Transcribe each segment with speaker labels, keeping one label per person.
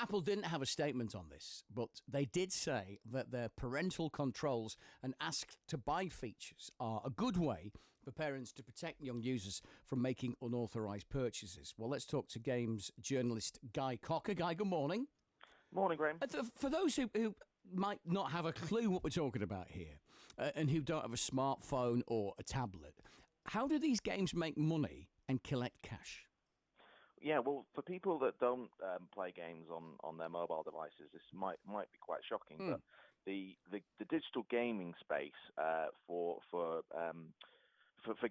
Speaker 1: Apple didn't have a statement on this, but they did say that their parental controls and ask to buy features are a good way for parents to protect young users from making unauthorised purchases. Well, let's talk to games journalist Guy Cocker. Guy, good morning.
Speaker 2: Morning, Graham.
Speaker 1: For those who might not have a clue what we're talking about here and who don't have a smartphone or a tablet, how do these games make money and collect cash?
Speaker 2: Yeah, well, for people that don't play games on their mobile devices, this might be quite shocking. But the digital gaming space for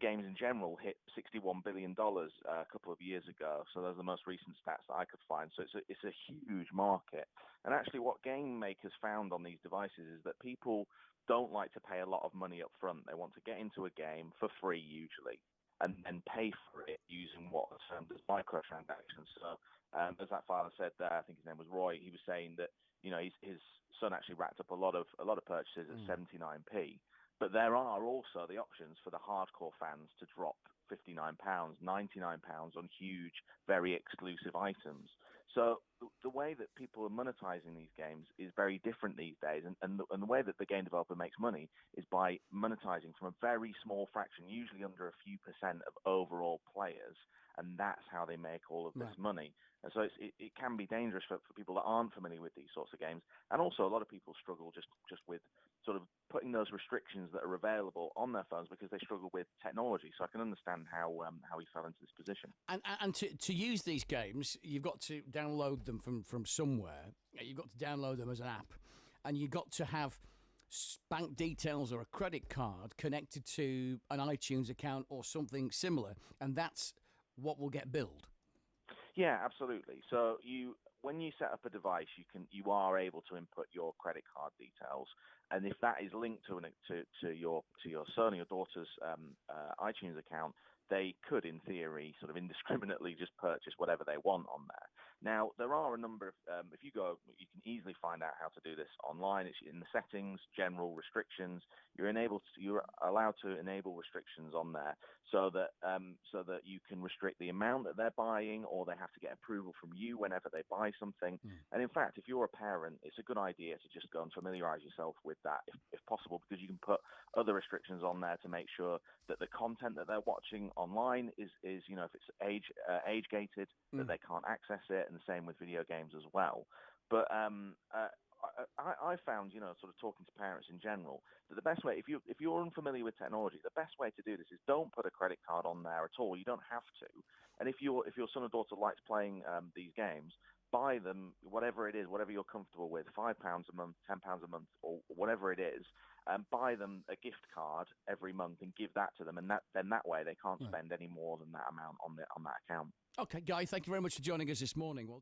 Speaker 2: games in general hit $61 billion a couple of years ago. So those are the most recent stats that I could find. So it's a huge market. And actually, what game makers found on these devices is that people don't like to pay a lot of money up front. They want to get into a game for free usually, and then pay for it using what are termed as microtransactions. So, as that father said there, I think his name was Roy, he was saying that, you know, his son actually racked up a lot of purchases at 79p. But there are also the options for the hardcore fans to drop £59, £99 on huge, very exclusive items. So the way that people are monetizing these games is very different these days. And the way that the game developer makes money is by monetizing from a very small fraction, usually under a few percent of overall players. And that's how they make all of this money. And so it can be dangerous for people that aren't familiar with these sorts of games. And also a lot of people struggle just with sort of putting those restrictions that are available on their phones because they struggle with technology. So I can understand how he fell into this position.
Speaker 1: And to use these games, you've got to download them from somewhere. You've got to download them as an app. And you've got to have bank details or a credit card connected to an iTunes account or something similar. And that's what will get billed.
Speaker 2: Yeah, absolutely. So when you set up a device, you are able to input your credit card details, and if that is linked to your son or your daughter's iTunes account, they could, in theory, sort of indiscriminately just purchase whatever they want on there. Now, there are a number of, if you go, you can easily find out how to do this online. It's in the settings, general restrictions. You're allowed to enable restrictions on there so that you can restrict the amount that they're buying, or they have to get approval from you whenever they buy something. And in fact, if you're a parent, it's a good idea to just go and familiarize yourself with that if possible, because you can put other restrictions on there to make sure that the content that they're watching online is if it's age gated, that they can't access it, and the same with video games as well. But I found, sort of talking to parents in general, that the best way, if you're unfamiliar with technology, the best way to do this is don't put a credit card on there at all. You don't have to. And if your son or daughter likes playing these games, buy them, whatever it is, whatever you're comfortable with, £5 a month, £10 a month, or whatever it is, buy them a gift card every month and give that to them, and that way they can't spend any more than that amount on that account.
Speaker 1: Okay, Guy, thank you very much for joining us this morning. Well